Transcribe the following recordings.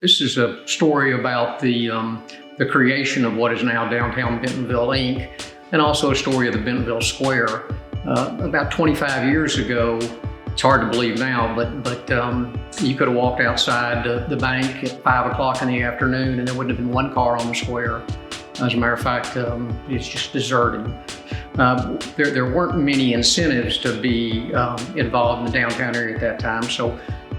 This is a story about the creation of what is now Downtown Bentonville Inc., and also a story of the Bentonville Square. About 25 years ago, it's hard to believe now, but you could have walked outside the bank at 5 o'clock in the afternoon and there wouldn't have been one car on the square. As a matter of fact, it's just deserted. There weren't many incentives to be involved in the downtown area at that time,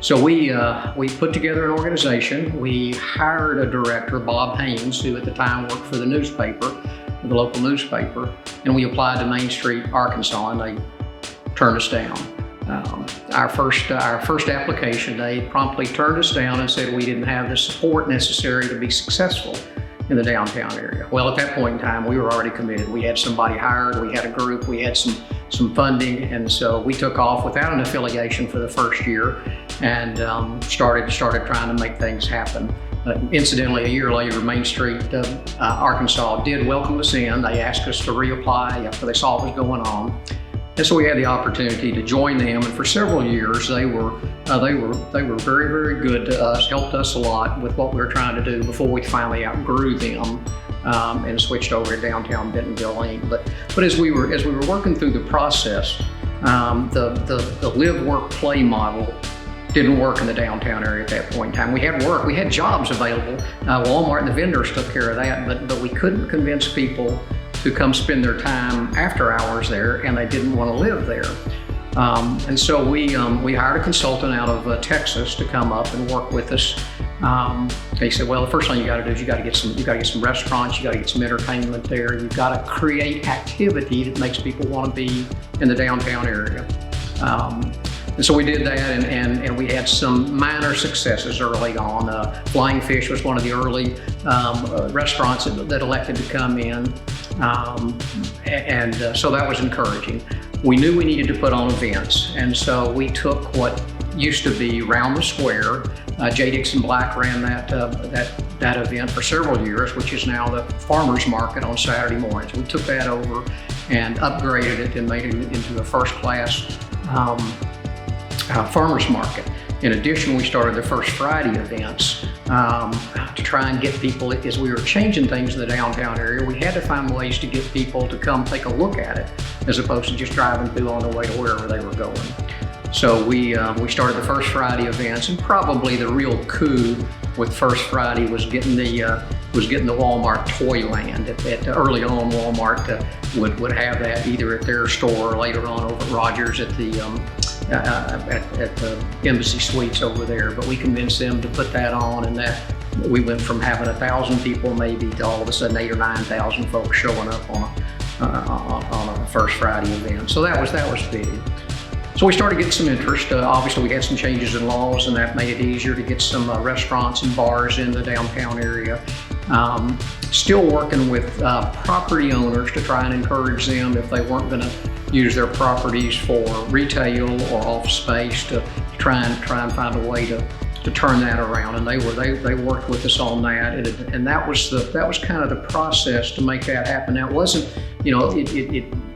so we put together an organization. We hired a director, Bob Haynes, who at the time worked for the newspaper, the local newspaper, and we applied to Main Street, Arkansas, and they turned us down. Our first application, they promptly turned us down and said we didn't have the support necessary to be successful in the downtown area. Well, at that point in time, we were already committed. We had somebody hired, we had a group, we had some funding, and so we took off without an affiliation for the first year and started trying to make things happen. Incidentally, a year later, Main Street, Arkansas did welcome us in. They asked us to reapply after they saw what was going on. And so we had the opportunity to join them, and for several years they were very, very good to us, helped us a lot with what we were trying to do before we finally outgrew them and switched over to Downtown Bentonville Inc. But as we were working through the process, the live, work, play model didn't work in the downtown area at that point in time. We had work, we had jobs available. Walmart and the vendors took care of that, but we couldn't convince people to come spend their time after hours there, and they didn't want to live there. And so we hired a consultant out of Texas to come up and work with us. They said, well, the first thing you got to do is you got to get some restaurants, you got to get some entertainment there. You've got to create activity that makes people want to be in the downtown area. And so we did that, and we had some minor successes early on. Flying Fish was one of the early restaurants that elected to come in, so that was encouraging. We knew we needed to put on events, and so we took what used to be Round the Square. J. Dixon Black ran that event for several years, which is now the farmers market on Saturday mornings. We took that over and upgraded it and made it into a first-class farmers market. In addition, we started the First Friday events to try and get people, as we were changing things in the downtown area, we had to find ways to get people to come take a look at it as opposed to just driving through on the way to wherever they were going. So we started the First Friday events, and probably the real coup with First Friday was getting the Walmart Toyland. Early on, Walmart would have that either at their store or later on over at Rogers at the Embassy Suites over there. But we convinced them to put that on, and that we went from having 1,000 people maybe to all of a sudden 8,000 or 9,000 folks showing up on a First Friday event. So that was big. So we started getting some interest. Obviously, we had some changes in laws, and that made it easier to get some restaurants and bars in the downtown area. Still working with property owners to try and encourage them, if they weren't going to use their properties for retail or office space, to try and find a way to turn that around. And they worked with us on that, and that was kind of the process to make that happen. Now, it wasn't,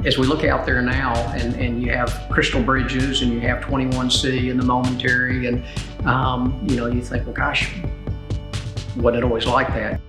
as we look out there now, and you have Crystal Bridges and you have 21C and the Momentary, and you think, well, gosh, wasn't it always like that?